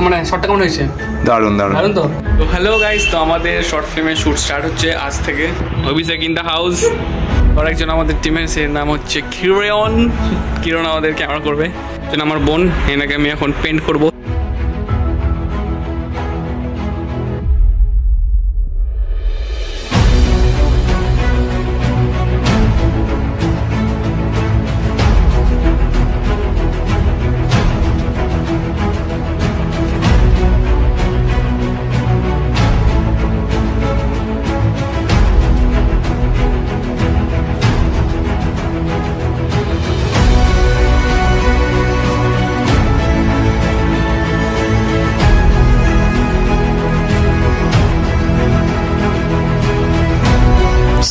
মানে শর্টটা কেমন হয়েছে? দারুণ দারুণ দারুণ তো। হ্যালো গাইস, তো আমাদের শর্ট ফিল্মের শ্যুট স্টার্ট হচ্ছে আজ থেকে। অভিষেক ইন দ্য হাউস। আর একজন আমাদের টিমের, সে নাম হচ্ছে কিরণ আমাদের ক্যামেরা করবে। আমার বোন, এনাকে আমি এখন পেন্ট করবো।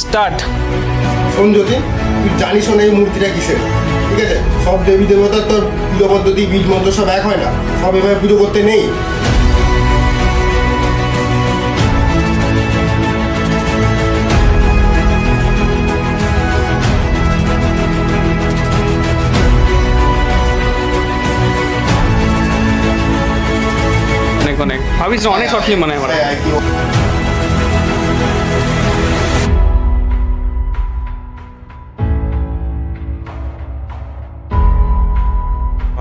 স্টার্ট। শোন জ্যোতি, তুই জানিস না এই মূর্তিটা কিসের, ঠিক আছে? সব দেবী দেবতার তোর পুজো পদ্ধতি, বীজ মন্ত্র সব এক হয় না, সব এভাবে পুজো করতে নেই। অনেক অনেক ভাবিস, অনেক শর্ট ফিল্ম বানায় আমরা।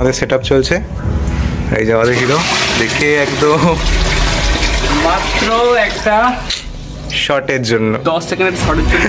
আমাদের সেট আপ চলছে। এই যে আমাদের হিরো, দেখে একদম মাত্র একটা শর্টের জন্য 10 সেকেন্ডের শর্টের জন্য